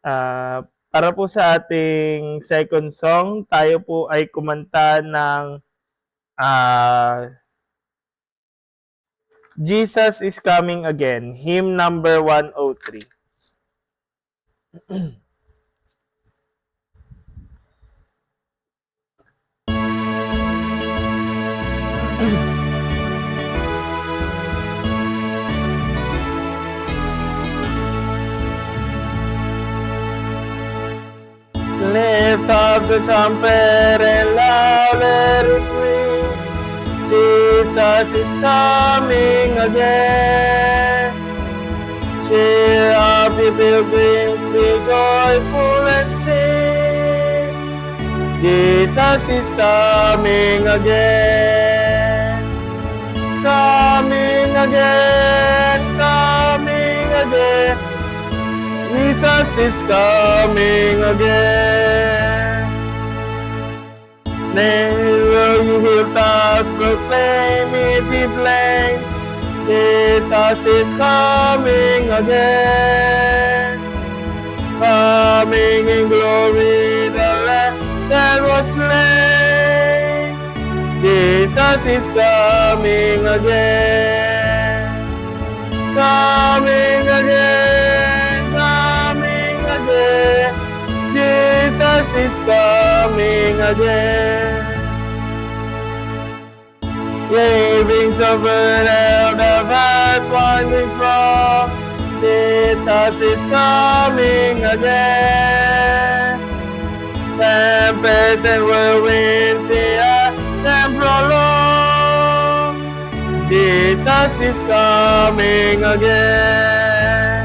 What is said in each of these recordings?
Para po sa ating second song, tayo po ay kumanta ng Jesus is Coming Again, hymn number 103. Lift up the trumpet and loud let it ring. Jesus is coming again. Cheer up, ye pilgrims, be joyful and sing. Jesus is coming again. Coming again, coming again. Jesus is coming again. Never you hilltops proclaim it the plains. Jesus is coming again. Coming in glory, the Lamb that was slain. Jesus is coming again. Coming again, coming again. Jesus is coming again. Ravings of an elder vast winding from. Jesus is coming again. Tempests and whirlwinds the earth prolong. Jesus is coming again.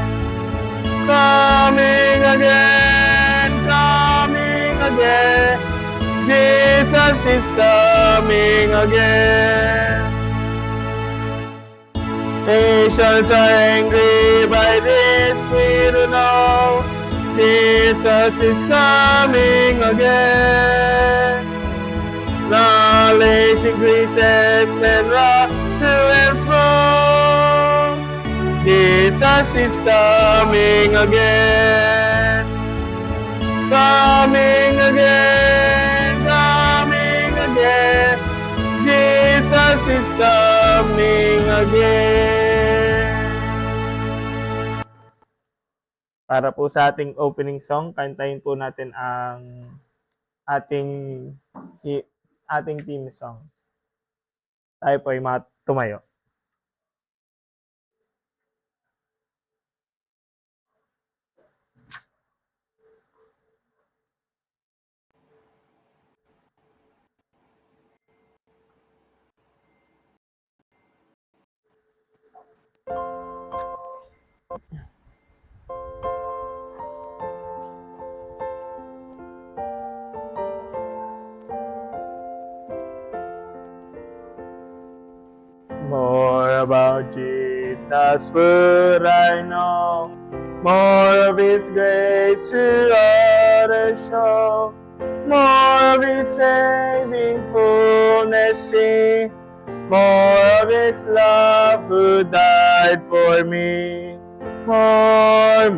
Coming again, coming again. Jesus is coming again. Nations are angry by this we do know. Jesus is coming again. Knowledge increases, men run to and fro. Jesus is coming again. Coming again, coming again. Jesus is coming again. Para po sa ating opening song, kantahin po natin ang ating theme song. Tayo po ay tumayo. More about Jesus would I know, more of His grace to others show, more of His saving fullness see, more of His love who died for me. More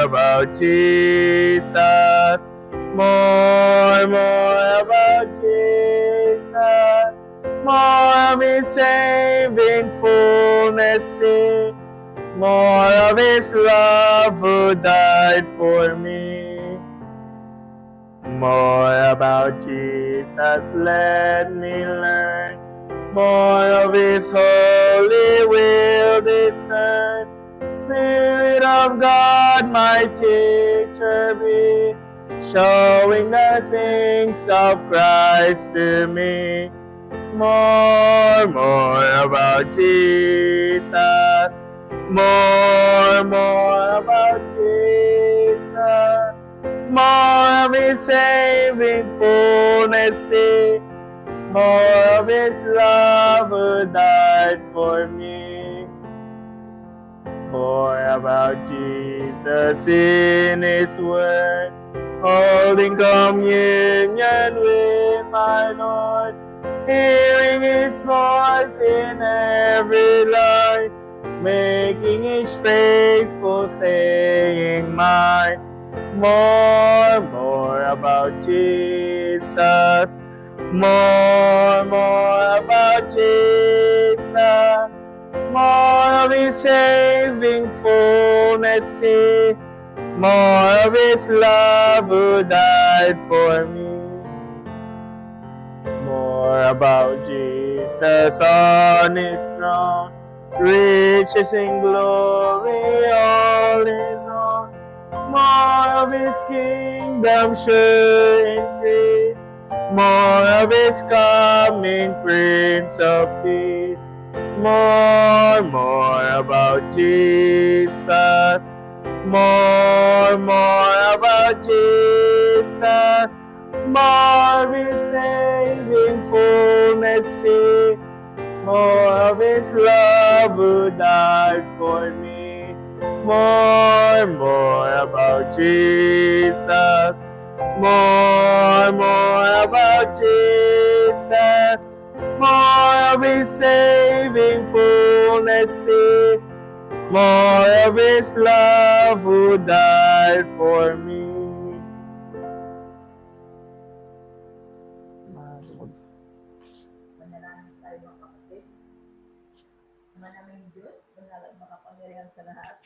about Jesus, more about Jesus. More of His saving fullness see, more of His love who died for me. More about Jesus let me learn, more of His holy will discern. Spirit of God my teacher be, showing the things of Christ to me. More about Jesus. More about Jesus. More of His saving fullness see, more of His love who died for me. More about Jesus in His word, holding communion with my Lord, hearing His voice in every line, making each faithful saying mine. more about Jesus. More about Jesus. More of His saving fullness, see. More of His love who died for me. More about Jesus on His throne. Riches in glory, all His own. More of His kingdom sure increase. More of His coming, Prince of Peace. More about Jesus. More about Jesus. More of His saving fullness, see. More of His love who died for me. More about Jesus. More about Jesus. More of His saving fullness, see. More of His love who died for me. Manalangin tayo mga kapatid. Ama naming Diyos, banal at makapangyarihan sa lahat.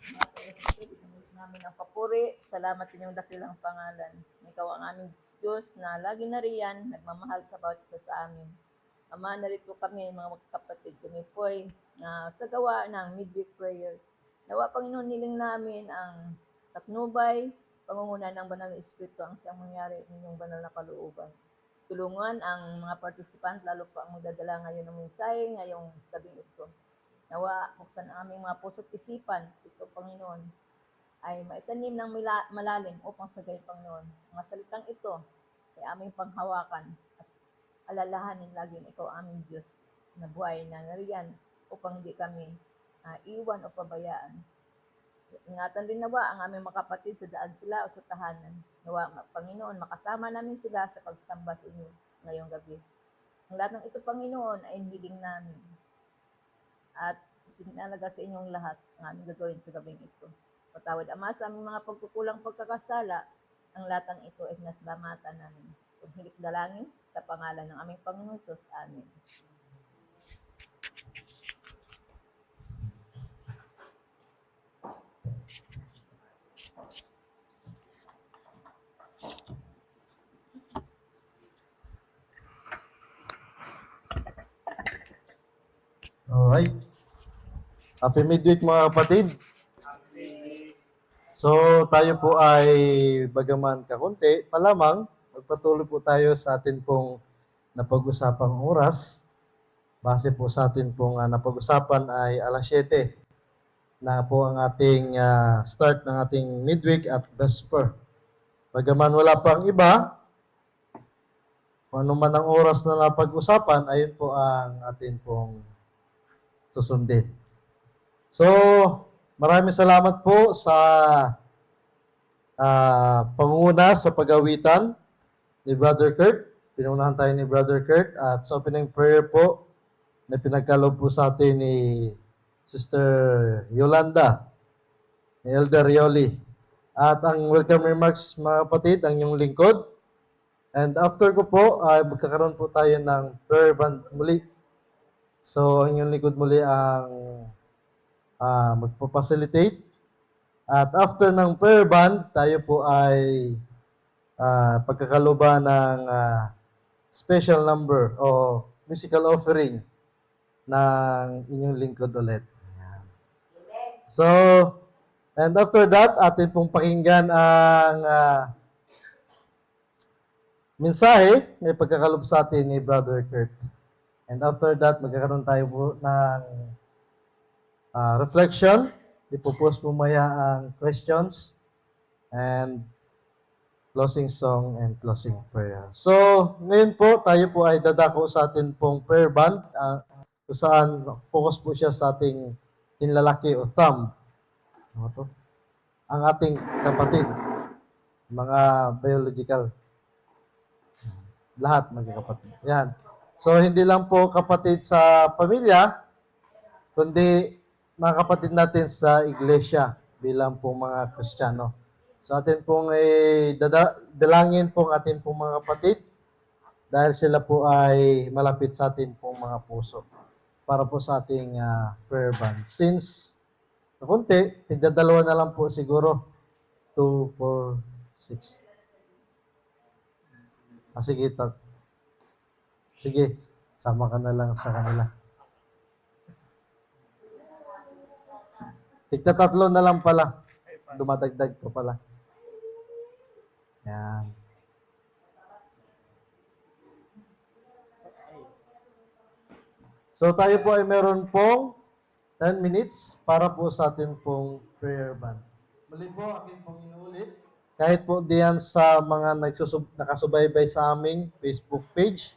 Mga kapatid, inulit namin ang papuri. Salamat sa inyong dakilang pangalan. Ikaw ang aming Diyos na lagi nariyan, nagmamahal sa bawat isa sa amin. Ama, narito kami mga magkapatid. Kami po ay sa gawa ng midweek prayer. Nawa, Panginoon, niling namin ang taknubay, pangunguna ng banal na Espiritu ang siyang mangyari ng inyong banal na kalooban. Tulungan ang mga participant, lalo pa ang magdadala ngayon ng mensahe ngayong gabing ito. Nawa, buksan ang aming mga puso't isipan, ito Panginoon, ay maitanim ng malalim upang sa gayon Panginoon. Mga salitang ito ay aming panghawakan at alalahanin lagi na ikaw aming Diyos na buhay na nariyan upang hindi kami iwan o pabayaan. Ingatan din nawa ang aming mga kapatid sa daan sila o sa tahanan. Nawa, Panginoon, makasama namin sila sa pagsamba sa inyo ngayong gabi. Ang lahat ng ito, Panginoon, ay hiling namin. At itinalaga sa inyong lahat ang aming gagawin sa gabing ito. Patawad, Ama, sa aming mga pagkukulang pagkakasala, ang lahat ng ito ay nasalamatan namin. Paghilik dalangin sa pangalan ng aming Panginoon Jesus. Amen. Alright. Happy midweek mga kapatid. So tayo po ay bagaman kakunti pa lamang, magpatuloy po tayo sa atin pong napag-usapang oras. Base po sa atin pong napag-usapan ay alas 7 na po ang ating start ng ating midweek at vesper. Bagaman wala pang iba, kung ano man ang oras na napag-usapan, ayun po ang atin pong susundin. So, maraming salamat po sa pangunguna sa pag-awitan ni Brother Kurt. Pinunahan tayo ni Brother Kurt at sa opening prayer po na pinagkaloob po sa atin ni Sister Yolanda, ni Elder Yoli. At ang welcome remarks mga kapatid, ang inyong lingkod. And after ko po, magkakaroon po tayo ng prayer band muli. So, ang inyong lingkod muli ang magpo-facilitate. At after ng prayer band, tayo po ay pagkakaluba ng special number o musical offering ng inyong lingkod ulit. So, and after that, atin pong pakinggan ang mensahe na ipagkakalob sa atin ni Brother Kurt. And after that, magkakaroon tayo po ng reflection. Ipopost po maya ang questions and closing song and closing prayer. So, ngayon po, tayo po ay dadako sa atin pong prayer band kung saan focus po siya sa ating hinlalaki o thumb. Ano to? Ang ating kapatid, mga biological. Lahat magkakapatid. Yan. So, hindi lang po kapatid sa pamilya, kundi mga kapatid natin sa iglesia bilang po mga Kristiyano. So atin pong dalangin pong atin pong mga kapatid dahil sila po ay malapit sa atin pong mga puso para po sa ating prayer band. Since na konti, tigdadalawa na lang po siguro. 2, 4, 6. Sige, sige, sama ka na lang sa kanila. Tigta tatlo na lang pala. Dumadagdag po pala. Yan. So tayo po ay meron pong 10 minutes para po sa atin pong prayer band. Muli po, akin pong inuulit. Kahit po diyan sa mga nakasubaybay sa aming Facebook page,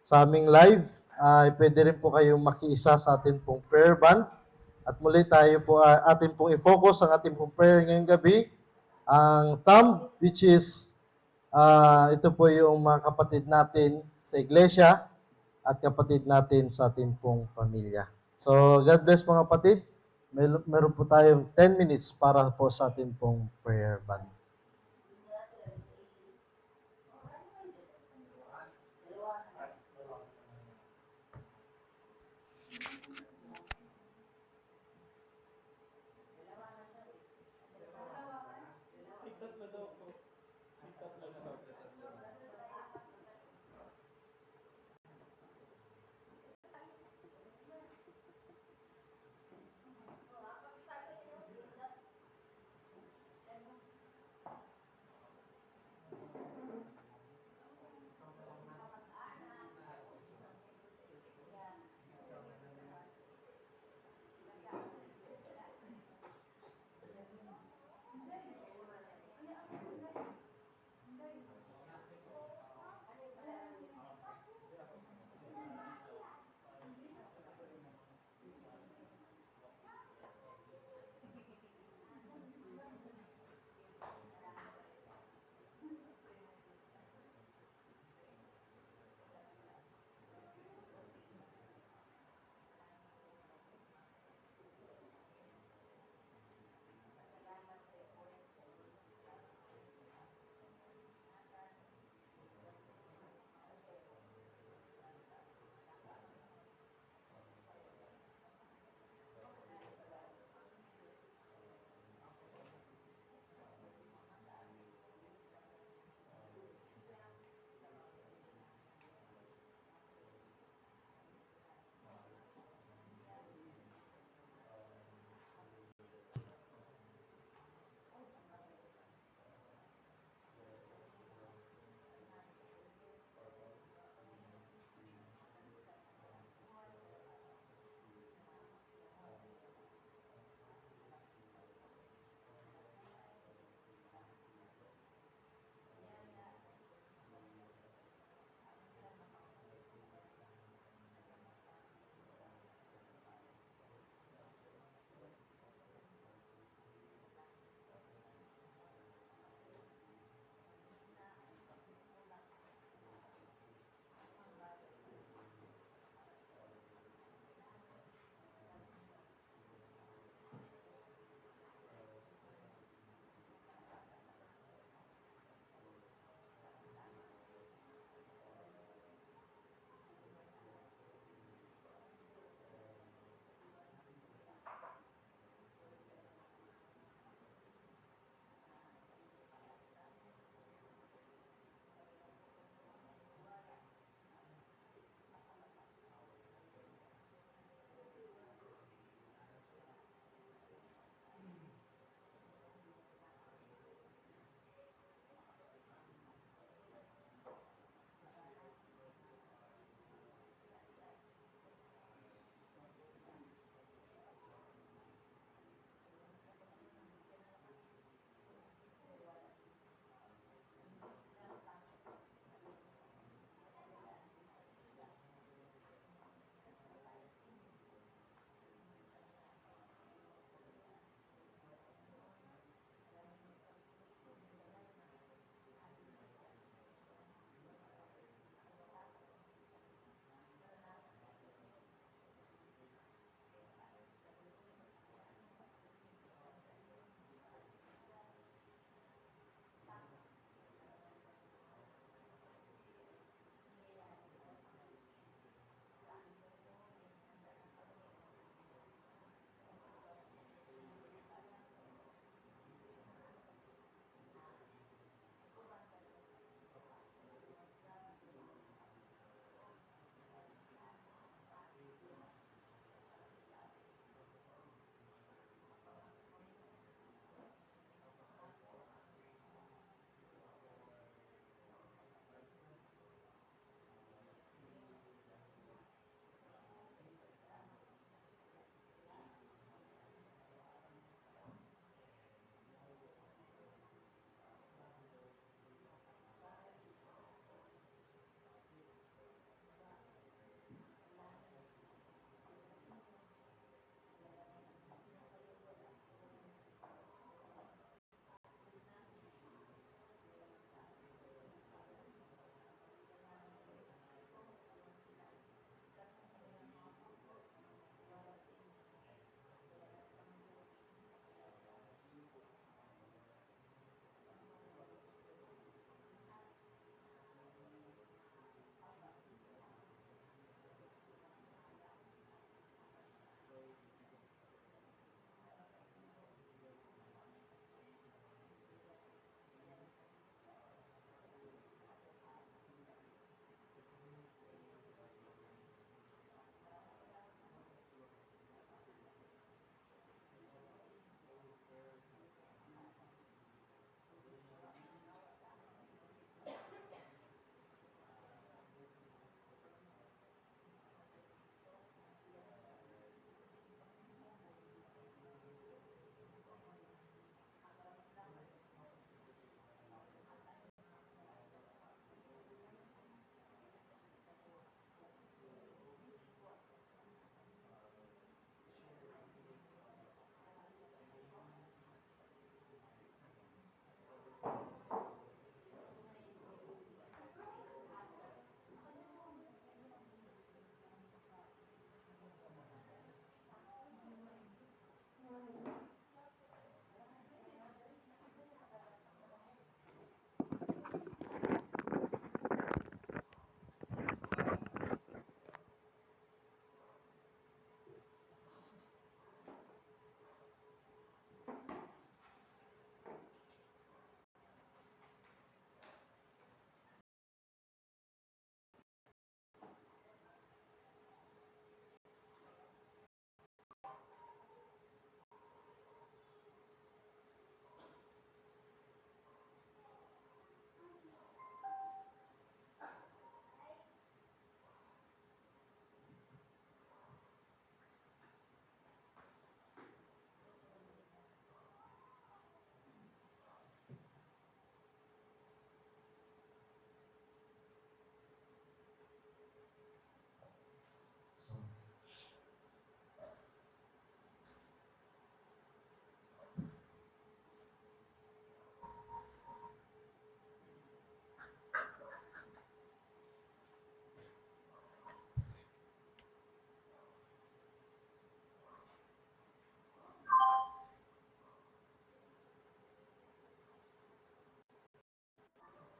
sa aming live, ay pwede rin po kayong makiisa sa atin pong prayer band. At muli tayo po atin pong i-focus ang ating pong prayer ngayong gabi. Ang thumb, which is ito po yung mga kapatid natin sa iglesia at kapatid natin sa ating pong pamilya. So, God bless mga kapatid. Meron po tayong 10 minutes para po sa ating pong prayer band.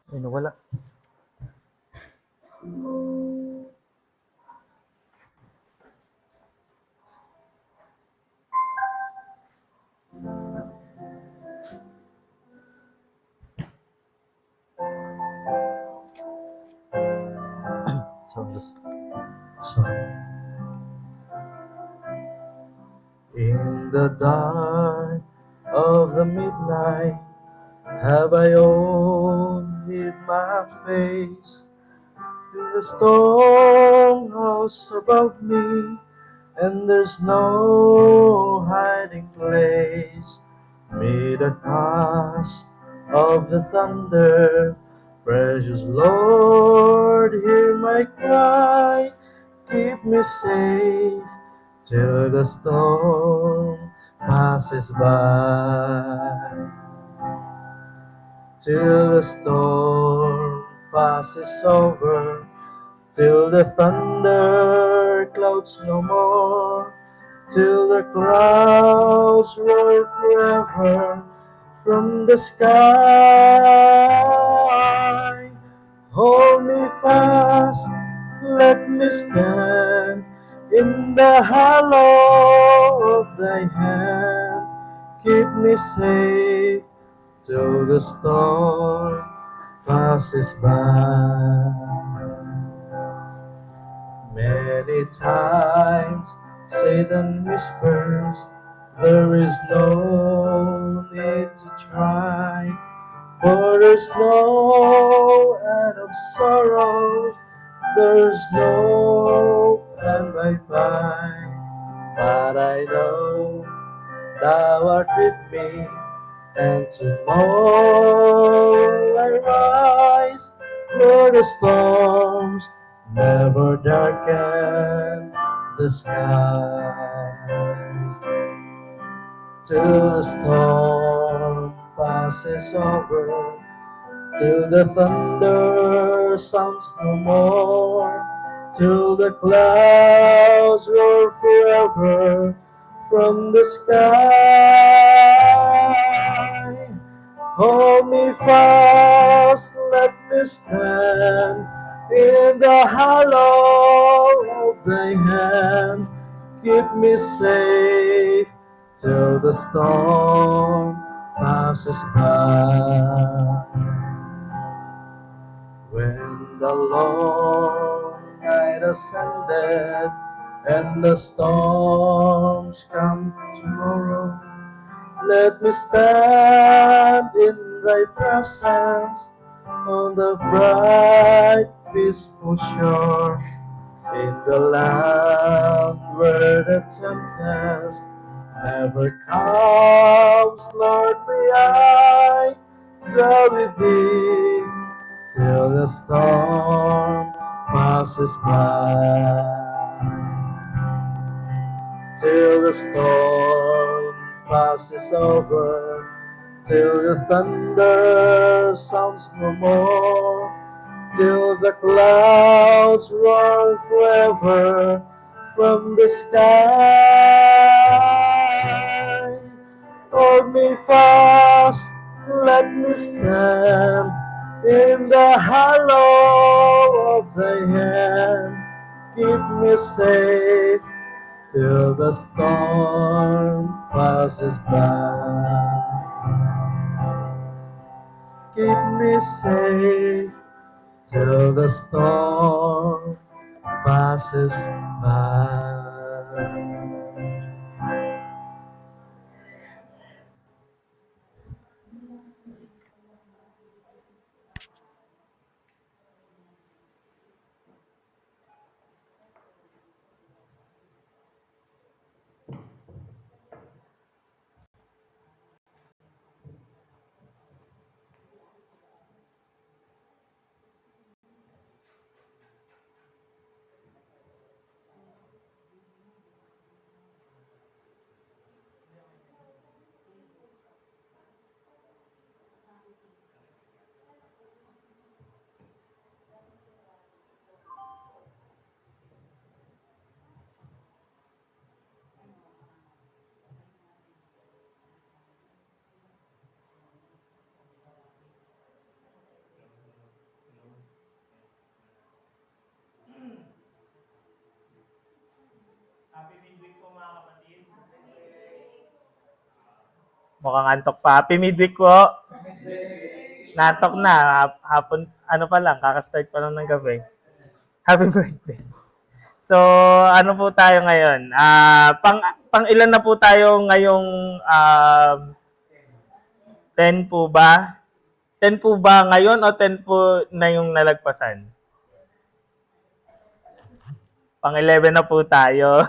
Ay, nawala. Sound. Sorry. In the dark of the midnight, have I owned hid my face in the storm house above me, and there's no hiding place. May the crash of the thunder, precious Lord, hear my cry. Keep me safe till the storm passes by. Till the storm passes over, till the thunder clouds no more, till the clouds roar forever from the sky. Hold me fast, let me stand in the hollow of thy hand. Keep me safe till the storm passes by. Many times Satan whispers, there is no need to try, for there's no end of sorrows, there's no end by. But I know thou art with me, and tomorrow I rise, where the storms never darken the skies. Till the storm passes over, till the thunder sounds no more, till the clouds roar forever from the sky. Hold me fast, let me stand in the hollow of thy hand. Keep me safe till the storm passes by. When the long night ascended and the storms come tomorrow, let me stand in thy presence on the bright, peaceful shore, in the land where the tempest never comes. Lord, may I dwell with thee till the storm passes by. Till the storm passes over, till the thunder sounds no more, till the clouds roar forever from the sky. Hold me fast, let me stand in the hollow of thy hand. Keep me safe till the storm passes by. Keep me safe till the storm passes by. Mukhang antok pa. Happy midweek po. Natok na. Hapon, ano pa lang, kakastart pa lang ng gabi. Happy birthday. So, ano po tayo ngayon? Pang ilan na po tayo ngayong 10 po ba? 10 po ba ngayon o 10 po na yung nalagpasan? Pang 11 na po tayo.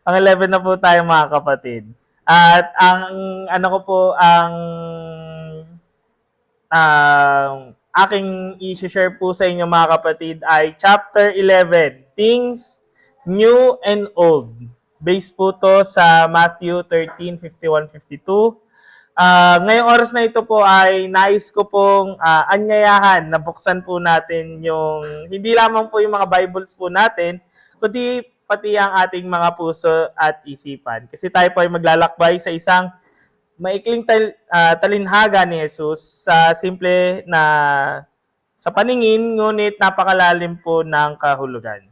Pang 11 na po tayo mga kapatid. At ang ano ko po, ang aking i-share po sa inyo mga kapatid ay chapter 11, Things New and Old. Based po to sa Matthew 13, 51, 52. Ngayong oras na ito po ay nais ko pong anyayahan na buksan po natin yung, hindi lamang po yung mga Bibles po natin, kundi pati ang ating mga puso at isipan. Kasi tayo po ay maglalakbay sa isang maikling talinhaga ni Jesus sa simple na sa paningin, ngunit napakalalim po ng kahulugan.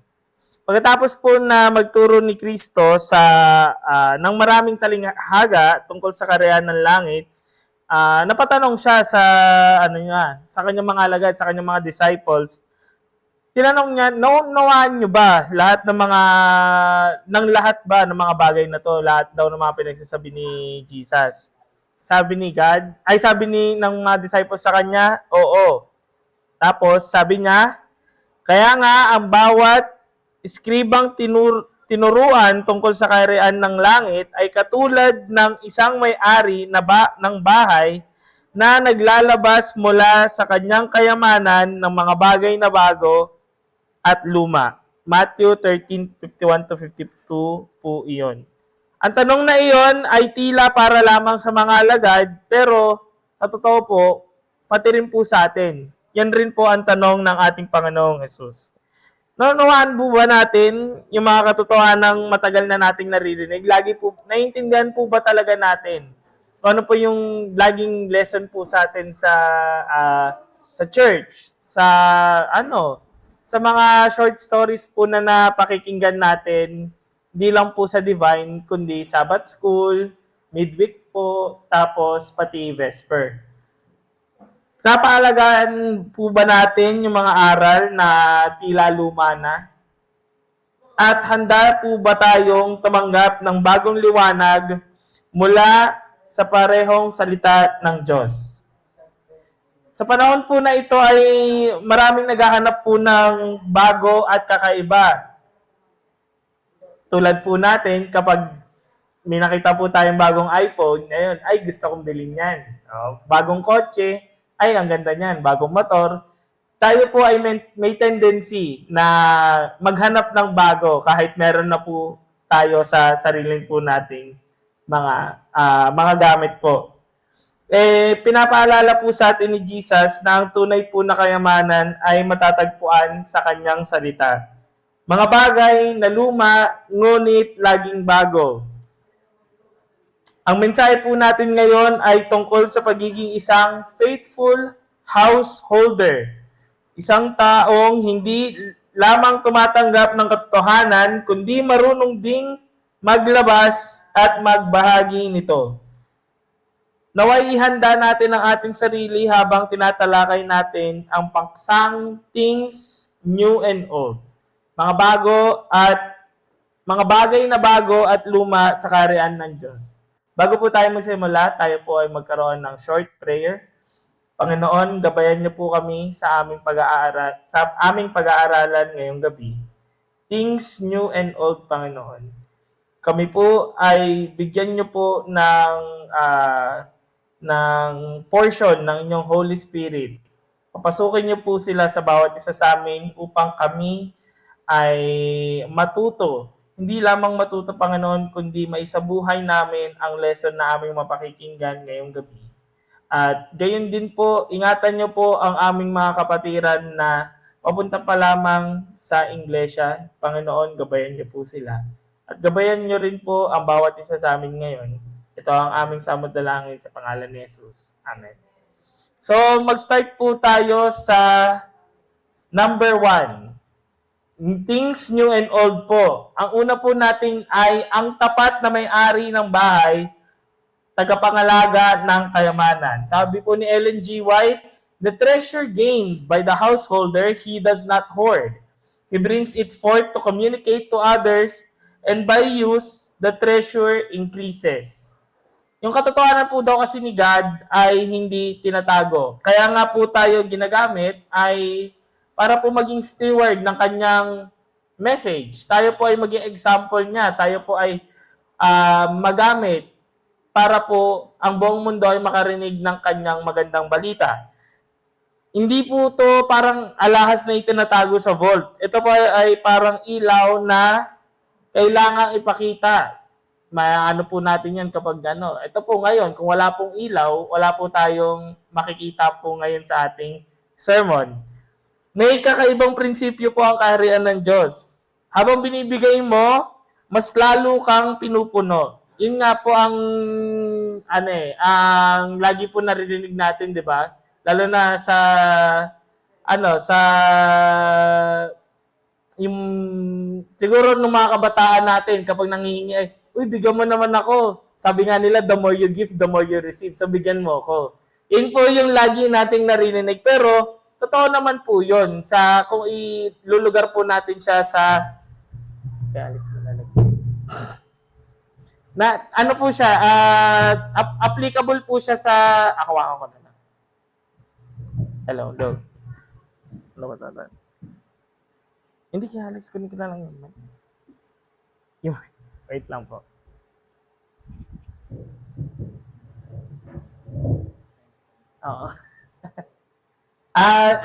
Pagkatapos po na magturo ni Kristo sa ng maraming talinghaga tungkol sa kaharian ng langit, napatanong siya sa sa kanyang mga alagad, sa kanyang mga disciples. Tinanong niya, naunawaan niyo ba lahat ng lahat ba ng mga bagay na to, lahat daw ng mga pinagsasabi ni Jesus? Sabi ng mga disciples sa kanya, oo. Tapos sabi niya, kaya nga ang bawat iskribang tinuruan tungkol sa kaharian ng langit ay katulad ng isang may-ari ng bahay na naglalabas mula sa kanyang kayamanan ng mga bagay na bago at luma. Matthew 13:51 to 52 po iyon. Ang tanong na iyon ay tila para lamang sa mga alagad, pero sa totoo po, pati rin po sa atin. Yan rin po ang tanong ng ating Panginoong Jesus. Naunawaan po ba natin yung mga katotohanang matagal na nating naririnig? Lagi po, naiintindihan po ba talaga natin? Ano po yung laging lesson po sa atin sa church, sa mga short stories po na napakikinggan natin, hindi lang po sa Divine, kundi Sabbath School, Midweek po, tapos pati Vesper. Napahalagaan po ba natin yung mga aral na tila luma na? At handa po ba tayong tumanggap ng bagong liwanag mula sa parehong salita ng Diyos? Sa panahon po na ito ay maraming naghahanap po ng bago at kakaiba. Tulad po natin, kapag may nakita po tayong bagong iPhone, ngayon, ay gusto kong bilhin yan. Bagong kotse, ay ang ganda niyan. Bagong motor. Tayo po ay may tendency na maghanap ng bago kahit meron na po tayo sa sarili po nating mga gamit po. Pinapaalala po sa atin ni Jesus na ang tunay po na kayamanan ay matatagpuan sa kanyang salita. Mga bagay na luma, ngunit laging bago. Ang mensahe po natin ngayon ay tungkol sa pagiging isang faithful householder. Isang taong hindi lamang tumatanggap ng katotohanan, kundi marunong ding maglabas at magbahagi nito. Naway ihanda natin ang ating sarili habang tinatalakay natin ang paksang things new and old. Mga bagay na bago at luma sa kaharian ng Diyos. Bago po tayo magsimula, tayo po ay magkaroon ng short prayer. Panginoon, gabayan niyo po kami sa aming pag-aaralan ngayong gabi. Things new and old, Panginoon. Kami po ay bigyan niyo po ng portion ng inyong Holy Spirit. Papasukin niyo po sila sa bawat isa sa amin upang kami ay matuto. Hindi lamang matuto, Panginoon, kundi maisabuhay namin ang lesson na aming mapakikinggan ngayong gabi. At gayon din po, ingatan niyo po ang aming mga kapatiran na papunta pa lamang sa Iglesia. Panginoon, gabayan niyo po sila. At gabayan niyo rin po ang bawat isa sa amin ngayon. Ito ang aming samod dalangin sa pangalan ni Jesus. Amen. So, mag-start po tayo sa number 1. Things new and old po. Ang una po natin ay ang tapat na may-ari ng bahay tagapangalaga ng kayamanan. Sabi po ni Ellen G. White, the treasure gained by the householder he does not hoard. He brings it forth to communicate to others, and by use, the treasure increases. Yung katotohanan po daw kasi ni God ay hindi tinatago. Kaya nga po tayo ginagamit ay para po maging steward ng kanyang message. Tayo po ay maging example niya. Tayo po ay magamit para po ang buong mundo ay makarinig ng kanyang magandang balita. Hindi po to parang alahas na itinatago sa vault. Ito po ay parang ilaw na kailangang ipakita. Ano po natin yan kapag ano. Ito po ngayon, kung wala pong ilaw, wala po tayong makikita po ngayon sa ating sermon. May kakaibang prinsipyo po ang kaharian ng Diyos. Habang binibigay mo, mas lalo kang pinupuno. Yun nga po ang ang lagi po naririnig natin, 'di ba? Lalo na sa yung siguro nung mga kabataan natin kapag nanghihingi ay, uy, bigyan mo naman ako. Sabi nga nila, the more you give, the more you receive. So, bigyan mo ako. Yun po yung lagi nating narinig. Pero, totoo naman po yun. Kung ilulugar po natin siya sa Alex, na ano po siya, applicable po siya sa, ako na lang. Hello. Ano ba tatan? Hindi kaya Alex, kunin ko na lang yun. Wait lang po. Oo.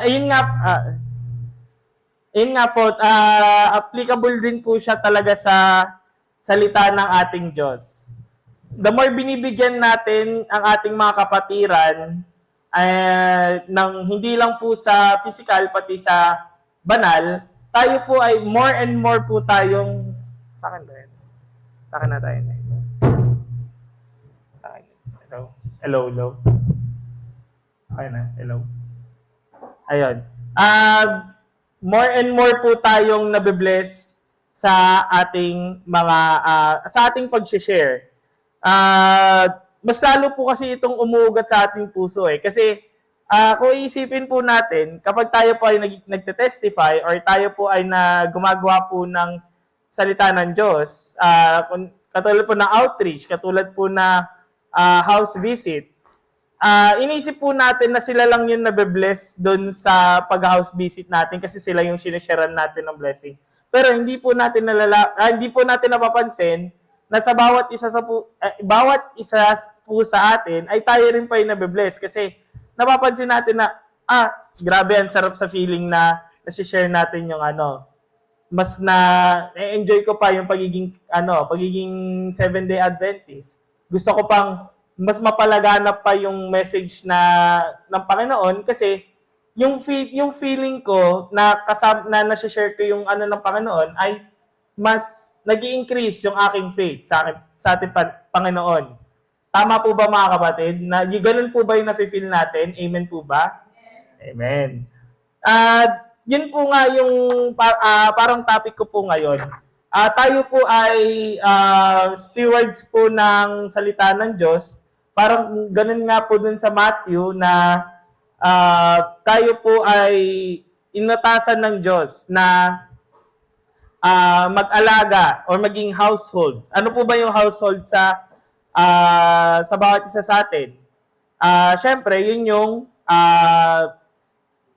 Ayun nga po, applicable din po siya talaga sa salita ng ating Diyos. The more binibigyan natin ang ating mga kapatiran, ng hindi lang po sa physical, pati sa banal, tayo po ay more and more po tayong, sa akin ba yun? Sa akin na tayo na. Hello. Okay na, hello. Ayun. More and more po tayong nabibless sa ating sa ating pag-share. Mas lalo po kasi itong umuugat sa ating puso kasi kung iisipin po natin, kapag tayo po ay nagte-testify or tayo po ay gumagawa po ng salita ng Diyos, katulad po ng outreach, katulad po na house visit, inisip po natin na sila lang yung nabe-bless doon sa pag-house visit natin kasi sila yung sinesharean natin ng blessing. Pero hindi po natin napapansin na sa bawat isa po sa atin ay tayo rin pa yung nabe-bless kasi napapansin natin na grabe, ang sarap sa feeling na nasi-share natin yung mas na-enjoy ko pa yung pagiging 7-day Adventist. Gusto ko pang mas mapalaganap pa yung message ng Panginoon kasi yung feeling ko na nasi-share ko yung ng Panginoon ay mas nag-i-increase yung aking faith sa ating Panginoon. Tama po ba mga kapatid? Ganun po ba yung nafe-feel natin? Amen po ba? Amen. Yun po nga yung parang topic ko po ngayon. Tayo po ay stewards po ng salita ng Diyos. Parang ganun nga po dun sa Matthew na tayo po ay inatasan ng Diyos na mag-alaga or maging household. Ano po ba yung household sa bawat isa sa atin? Siyempre, yun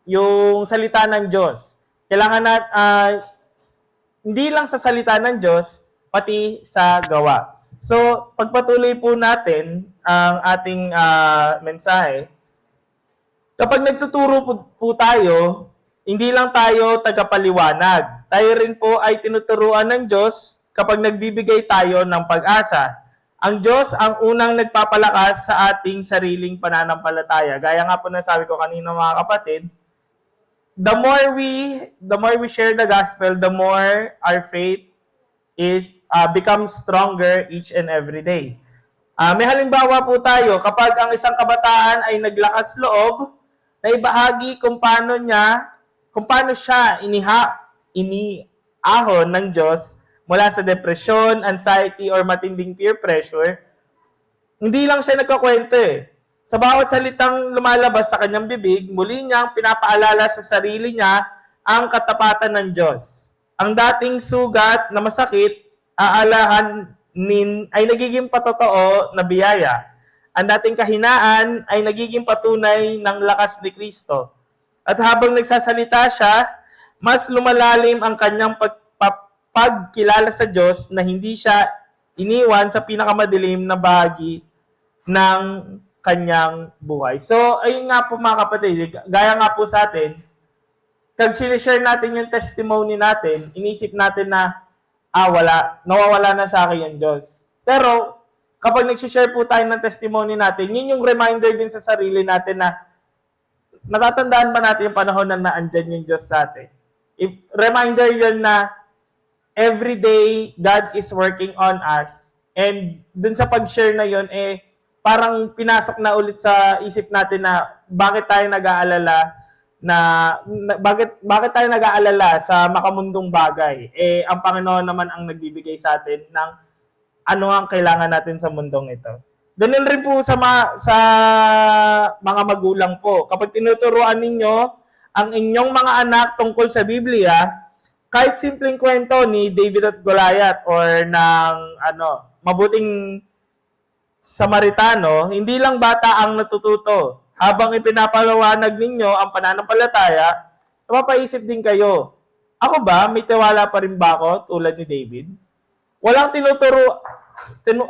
yung salita ng Diyos. Kailangan hindi lang sa salita ng Diyos, pati sa gawa. So, pagpatuloy po natin ang ating mensahe. Kapag nagtuturo po tayo, hindi lang tayo tagapaliwanag. Tayo rin po ay tinuturuan ng Diyos kapag nagbibigay tayo ng pag-asa. Ang Diyos ang unang nagpapalakas sa ating sariling pananampalataya. Gaya nga po na sabi ko kanina mga kapatid, the more we share the gospel, the more our faith becomes stronger each and every day. May halimbawa po tayo, kapag ang isang kabataan ay naglakas loob, na ibahagi kung paano siya iniahon ng Diyos mula sa depression, anxiety, or matinding peer pressure, Hindi lang siya nagkakwento eh. Sa bawat salitang lumalabas sa kanyang bibig, muli niyang pinapaalala sa sarili niya ang katapatan ng Diyos. Ang dating sugat na masakit, aalahanin ay nagiging patotoo na biyaya. Ang dating kahinaan ay nagiging patunay ng lakas ni Kristo. At habang nagsasalita siya, mas lumalalim ang kanyang pagkilala sa Diyos na hindi siya iniwan sa pinakamadilim na bahagi ng kanyang buhay. So, ayun nga po mga kapatid, gaya nga po sa atin, pag sinishare natin yung testimony natin, inisip natin na, nawawala na sa akin yung Diyos. Pero, kapag nagsishare po tayo ng testimony natin, yun yung reminder din sa sarili natin na natatandaan ba natin yung panahon na naandyan yung Diyos sa atin. Reminder yun na every day God is working on us. And dun sa pag-share na yun, parang pinasok na ulit sa isip natin na bakit tayo nag-aalala bakit tayo nag-aalala sa makamundong bagay. Ang Panginoon naman ang nagbibigay sa atin ng ano ang kailangan natin sa mundong ito. Ganun rin po sa mga magulang po. Kapag tinuturuan ninyo ang inyong mga anak tungkol sa Biblia, kahit simpleng kwento ni David at Goliath or ng mabuting Samaritano, hindi lang bata ang natututo. Habang ipinapalawanag ninyo ang pananampalataya, napapaisip din kayo, ako ba, may tiwala pa rin ba ako tulad ni David?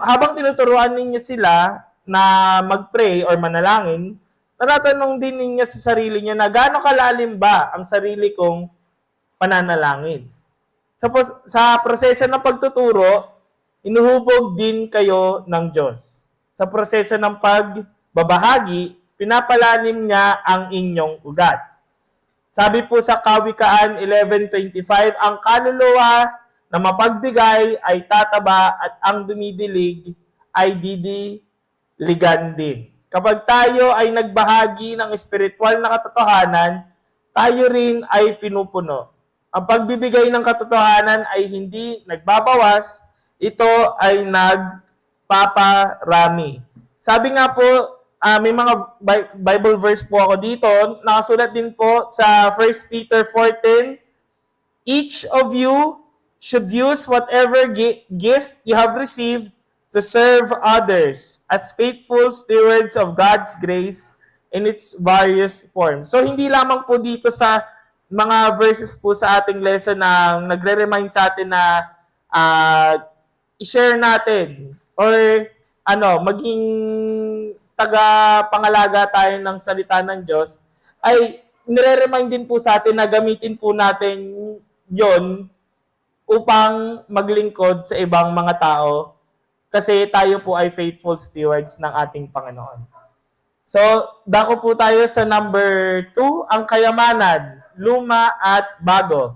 Habang tinuturuan ninyo sila na mag-pray or manalangin, natatanong din ninyo sa sarili niyo na gaano kalalim ba ang sarili kong pananalangin. Sa proseso ng pagtuturo, inuhubog din kayo ng Diyos. Sa proseso ng pagbabahagi, pinapalalim niya ang inyong ugat. Sabi po sa Kawikaan 11:25, ang kaluluwa na mapagbigay ay tataba at ang dumidilig ay didiligan din. Kapag tayo ay nagbahagi ng espiritual na katotohanan, tayo rin ay pinupuno. Ang pagbibigay ng katotohanan ay hindi nagbabawas, ito ay nagpaparami. Sabi nga po, may mga Bible verse po ako dito. Nakasulat din po sa 1 Peter 4:10. Each of you should use whatever gift you have received to serve others as faithful stewards of God's grace in its various forms. So, hindi lamang po dito sa mga verses po sa ating lesson na nagre-remind sa atin na i-share natin or maging taga-pangalaga tayo ng salita ng Diyos, ay nire-remind din po sa atin na gamitin po natin yon upang maglingkod sa ibang mga tao kasi tayo po ay faithful stewards ng ating Panginoon. So, dako po tayo sa number 2, ang kayamanan, luma at bago.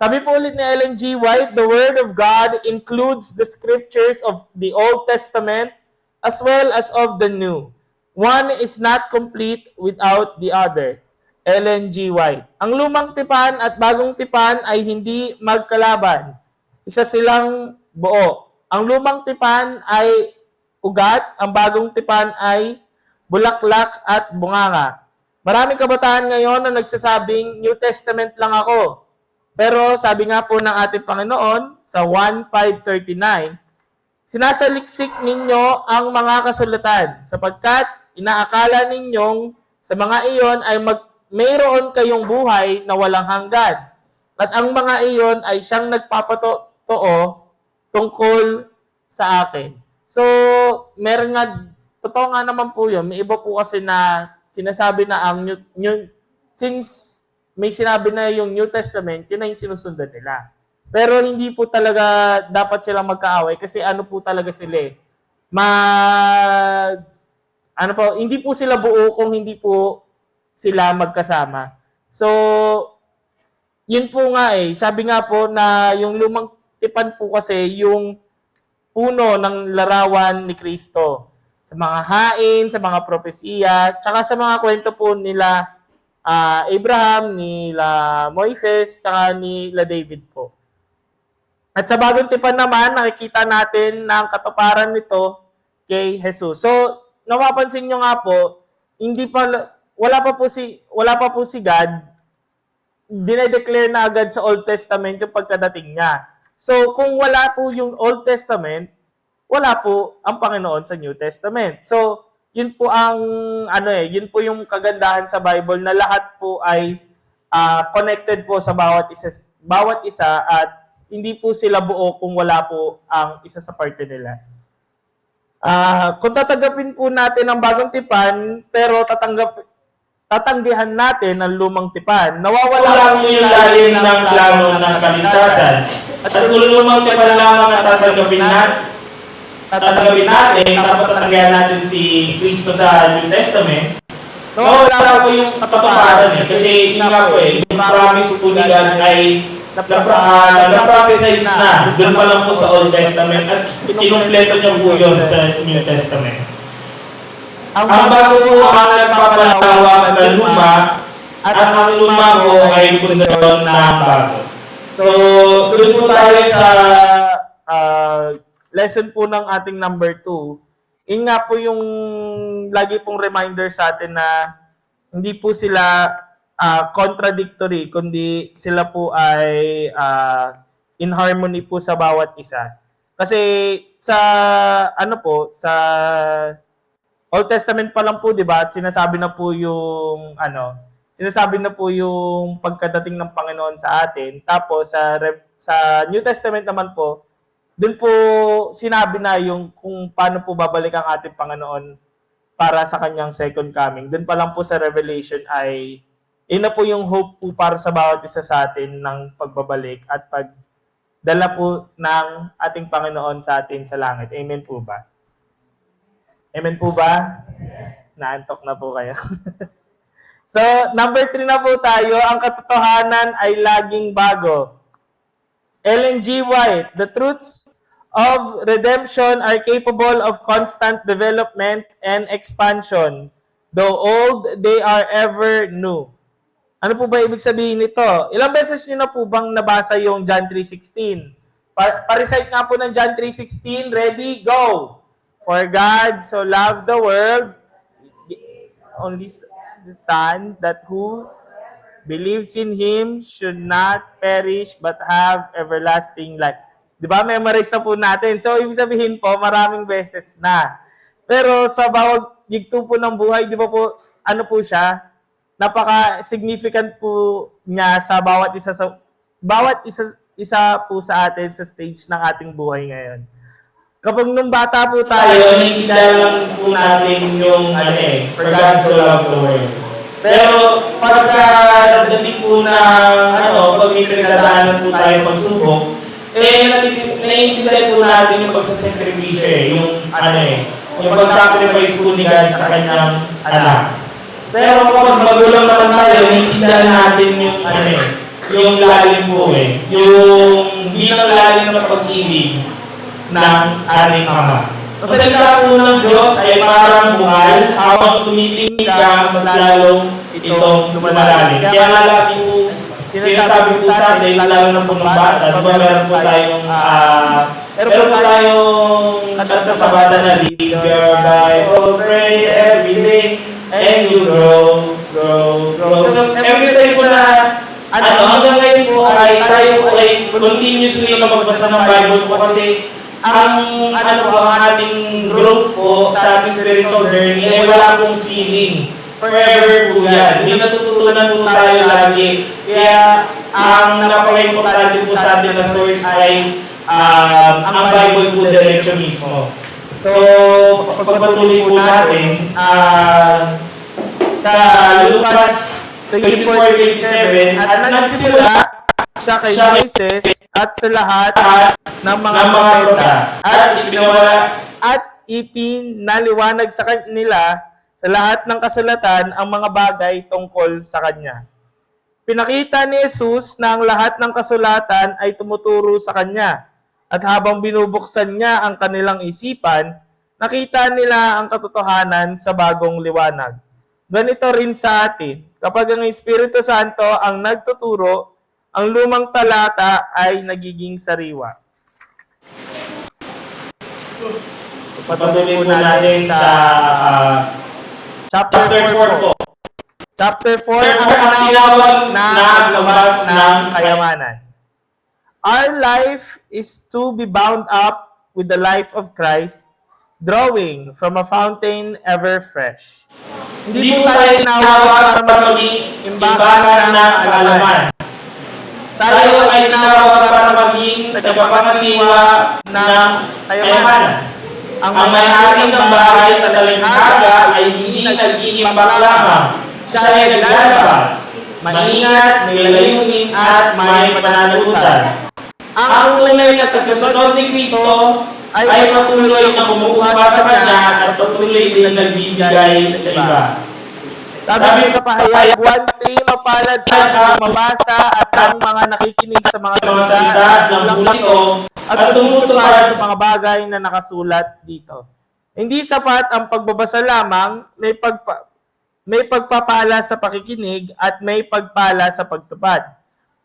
Sabi po ulit ni Ellen G. White, the Word of God includes the scriptures of the Old Testament as well as of the New. One is not complete without the other. Ellen G. White. Ang lumang tipan at bagong tipan ay hindi magkalaban. Isa silang buo. Ang lumang tipan ay ugat, ang bagong tipan ay bulaklak at bunganga. Maraming kabataan ngayon na nagsasabing New Testament lang ako. Pero sabi nga po ng ating Panginoon sa 1:539, sinasaliksik ninyo ang mga kasulatan sapagkat inaakala ninyong sa mga iyon ay mayroon kayong buhay na walang hanggan. At ang mga iyon ay siyang nagpapatotoo tungkol sa akin. So, meron nga, totoo nga naman po yun. May iba po kasi na sinasabi na since may sinabi na yung New Testament, yun na yung sinusundan nila. Pero hindi po talaga dapat silang magkaaway kasi ano po talaga sila hindi po sila buo kung hindi po sila magkasama. So, yun po nga sabi nga po na yung lumang tipan po kasi yung puno ng larawan ni Kristo. Sa mga hain, sa mga propesiya, tsaka sa mga kwento po nila Abraham, nila Moises, tsaka nila David po. At sa bagong tipan naman, nakikita natin na ang katuparan nito kay Jesus. So, napapansin nyo nga po, wala pa po si God, dinedeclare na agad sa Old Testament yung pagkadating niya. So, kung wala po yung Old Testament, wala po ang Panginoon sa New Testament. So, yun po ang yun po yung kagandahan sa Bible na lahat po ay connected po sa bawat isa at hindi po sila buo kung wala po ang isa sa parte nila. Kung tatanggapin po natin ang bagong tipan, pero tatanggihan natin ang lumang tipan, nawawala po yung lalim ng plano ng kaligtasan. At kung lumang tipan lamang ang tatanggapin natin, tapos tatanggihan natin si Kristo sa New Testament, nawawala po yung katotohanan eh. Kasi yun nga po yung promise po ni God ay na-prophesize na doon pa lang po sa Old Testament at kinumpleto niya po yun sa New Testament. Ang bago po ang nagpapalawak na luma at ang luma po ay pundasyon na bago. So, doon po tayo sa lesson po ng ating number 2. Yun nga po yung lagi pong reminder sa atin na hindi po sila contradictory, kundi sila po ay in harmony po sa bawat isa. Kasi sa sa Old Testament pa lang po, 'di ba? At sinasabi na po yung pagkadating ng Panginoon sa atin. Tapos sa New Testament naman po, doon po sinabi na yung kung paano po babalik ang ating Panginoon para sa kanyang second coming. Doon pa lang po sa Revelation ay yun na po yung hope po para sa bawat isa sa atin ng pagbabalik at pagdala po ng ating Panginoon sa atin sa langit. Amen po ba? Amen po ba? Naantok na po kayo. So, number 3 na po tayo. Ang katotohanan ay laging bago. Ellen G. White, the truths of redemption are capable of constant development and expansion. Though old, they are ever new. Ano po ba ibig sabihin nito? Ilang beses nyo na po bang nabasa yung John 3:16? Pa-recite nga po ng John 3:16. Ready? Go! For God so loved the world, only the Son, that who believes in Him should not perish but have everlasting life. Di ba? Memorize na po natin. So, ibig sabihin po, maraming beses na. Pero sa bawat yugto po ng buhay, di ba po, siya? Napaka-significant po niya sa bawat isa po sa atin sa stage ng ating buhay ngayon. Kapag nung bata po tayo, hindi lang po natin yung for God so loved the world. Pero pagka dating po pag may pinagdadaanan po tayo pagsubok, naiintindihan po natin yung pagsasakripisyo yung pagsacrifice po ni God sa kanyang anak. Pero kapag magulang naman tayo, naiintindihan natin yung lalim po yung bilang lalim ng pag-ibig ng ating Ama. Ang salita po ng Diyos ay parang bungal, habang tumitingin ka, mas lalong itong lumalalim. Kaya lagi po, sinasabi po sa atin, lalo na po ng bata, diba meron po tayong kanta sa bata na lead your Bible, pray every day, and you grow. So, every time po na hanggang ngayon po ay tayo po ay continuously magbasa ng Bible po kasi ang ating growth po sa ating spiritual journey ay wala pong ceiling. Forever po yan. Hindi natututunan po tayo lagi. Kaya ang napaka-importante po sa atin na source ay ang Bible po diretso mismo. So, pagpatuloy po natin sa Lucas 24:37, at nagsimula siya kay Moises at sa lahat ng mga propeta at ipinaliwanag sa kanila sa lahat ng kasulatan ang mga bagay tungkol sa kanya. Pinakita ni Jesus na ang lahat ng kasulatan ay tumuturo sa kanya, at habang binubuksan niya ang kanilang isipan, nakita nila ang katotohanan sa bagong liwanag. Ganito rin sa atin, kapag ang Espiritu Santo ang nagtuturo, ang lumang talata ay nagiging sariwa. Patuloy po natin sa chapter 4 po. Chapter 4 ang tinawag na paglabas ng kayamanan. Our life is to be bound up with the life of Christ, drawing from a fountain ever fresh. Hindi po tayo tinawag para maging imbakan ng kaalaman. Tayo ay tinawag para maging tagapangasiwa ng kayamanan. Ang may-ari ng bahay sa talinghaga ay hindi nag-iimbak lamang. Siya ay naglalabas, maingat, may layunin at may pananagutan. Ang tunay na kasunod ni Kristo ay patuloy na kumukuha sa Kanya at patuloy din nagbibigay sa iba. Sabi sa pahayag 1:3, mapalad ang mabasa at ang mga nakikinig sa mga salita ng bulang ito at tumutupad sa mga bagay na nakasulat dito. Hindi sapat ang pagbabasa lamang, may pagpapala sa pakikinig at may pagpala sa pagtupad.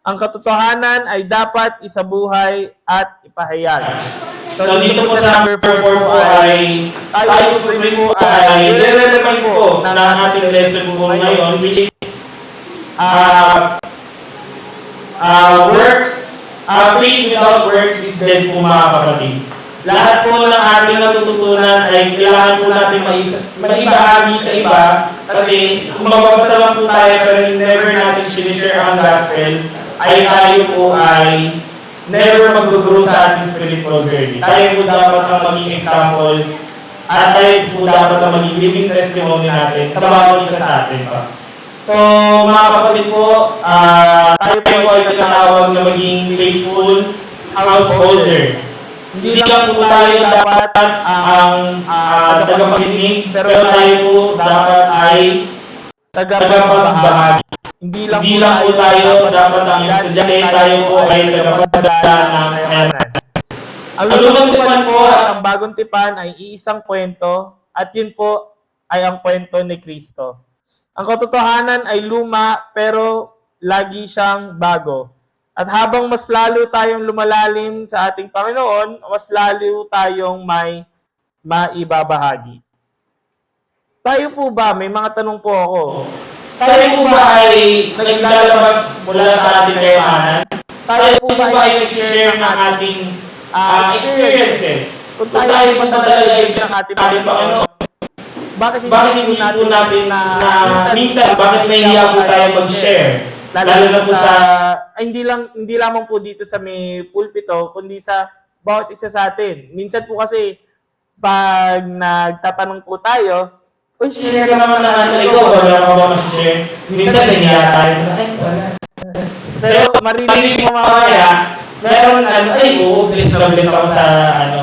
Ang katotohanan ay dapat isabuhay at ipahayag. So dito po sa number 4 po ay tayo po rin po ay nire-recommend po na ating lesson po ngayon, which is faith without works is dead po mga kapatid. Lahat po ng ating natututunan ay kailangan po natin maibahagi sa iba kasi kung magbabasa lang po tayo pero never natin sinishare ang gospel, ay tayo po ay never mag-grow sa ating spiritual journey. Tayo po dapat ang maging example at tayo po dapat ang maging living testimony natin sa bawat isa sa atin pa. So, mga kapatid po, tayo po ay tinatawag na maging faithful householder. Hindi lang po tayo dapat ang tagapakinig, pero tayo po dapat ay tagapagbahagi. Hindi lang po tayo dapat ang estudyante, tayo po ay tagapagdala ng kayamanan. Ang lumang tipan po at ang bagong tipan ay iisang kwento at yun po ay ang kwento ni Kristo. Ang katotohanan ay luma pero lagi siyang bago. At habang mas lalo tayong lumalalim sa ating Panginoon, mas lalo tayong may maibabahagi. Tayo po ba, may mga tanong po ako. Tayo po ba ay naglalabas mula sa ating kayamanan? Tayo po ba ay nag-share ng ating experiences? Kung tayo magdadala ng ating Panginoon, bakit hindi po natin na minsan, bakit nahihiya po tayo mag-share? Lalo na po sa, hindi lamang po dito sa may pulpito, kundi sa bawat isa sa atin. Minsan po kasi, pag nagtatanong po tayo, uy, share ka naman na natin. Ikaw, wala ka ba mag-share? Minsan nahihiya tayo. Pero marinig mo mamaya, meron ay, bless ako sa,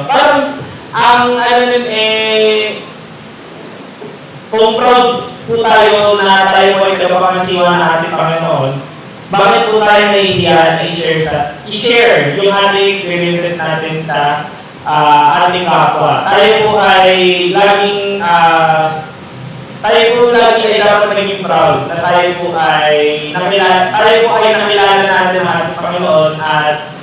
parang, ang, nun kung proud po tayo na tayo po ay tagapangasiwa ng ating Panginoon, bakit po tayo nahihiya na i-share yung ating experiences natin sa ating kapwa? Tayo po ay laging ay dapat maging proud na tayo po ay nakilala natin ang ating Panginoon at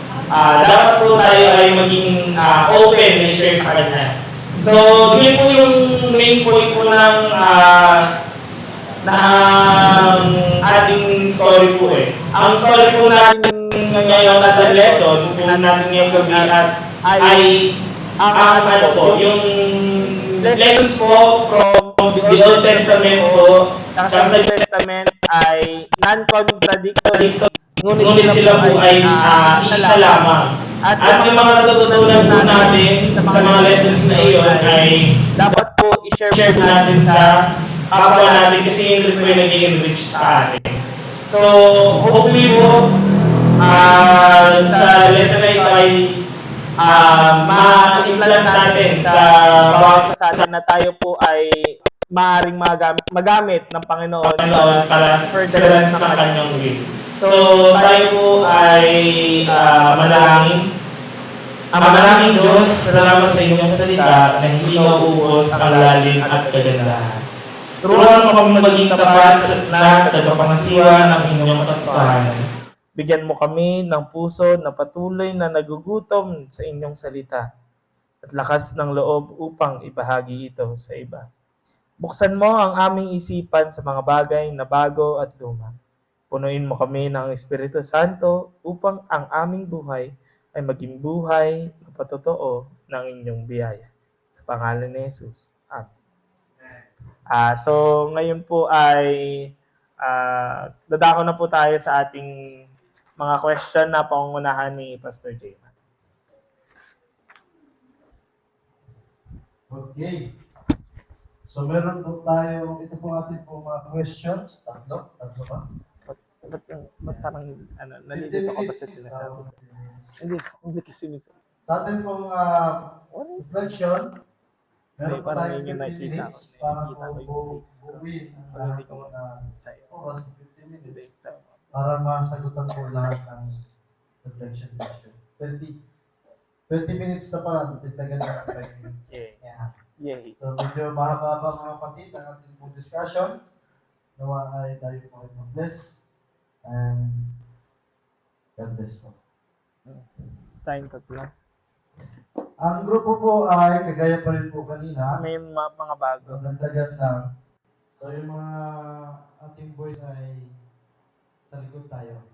dapat po tayo ay maging open na i-share sa Kanya. So, yun po yung main point po ng ating story po eh. Ang story po natin ngayon at sa lesson, po natin ngayong gabi ay yung lessons po from the Old Testament po, sa New Testament ay non-contradictory, ngunit sila po ay isa lamang. At yung mga natutunan po natin sa mga lessons na iyon ay dapat po i-share po natin sa kapwa natin kasi yun rin po yung nag-enrich sa atin. So, hopefully po, sa lesson na ito ay ma-implant natin sa bawat sa atin na tayo po ay maaaring magamit ng Panginoon para furtherance ng kanyang will. So, tayo po ay manalangin. Maraming Diyos, salamat sa inyong salita na hindi nauubos ang lalim at kagandahan. Turuan mo kami maging tapat na tagapangasiwa ng inyong katotohanan. Bigyan mo kami ng puso na patuloy na nagugutom sa inyong salita. at lakas ng loob upang ibahagi ito sa iba. Buksan mo ang aming isipan sa mga bagay na bago at luma. Punuin mo kami ng Espiritu Santo upang ang aming buhay ay maging buhay na patotoo ng inyong biyaya. Sa pangalan ni Jesus. Amen. So ngayon po ay dadako na po tayo sa ating mga question na pangungunahan ni Pastor Jay. Okay. So meron po tayo, ito po ating po mga questions. Tatlo ba? Ba't parang nalilito ko ba sa 15 sinasabi? minutes. Hindi kasi minsan. Sa ating pong reflection, meron po Parang tayo yun yung 15 nakikita minutes ko. para Nakikita ko po yung face. buuin ang Pero lahat hindi ko po na sa'yo. oras ng 15 Hindi, minutes sa'yo. para masagutan po lahat ng reflection question. 20 minutes na pala, natitagal na 5 minutes. Yeah. Yay. So medyo mahaba mga kapatid ang ating pong discussion. Nawa ay tayo po ay mag-bless. And God bless po. Tayong tatlo. Ang grupo po ay kagaya pa rin po kanina. May mga bago. Nagdagan lang. So yung mga ating boys ay sa likod tayo.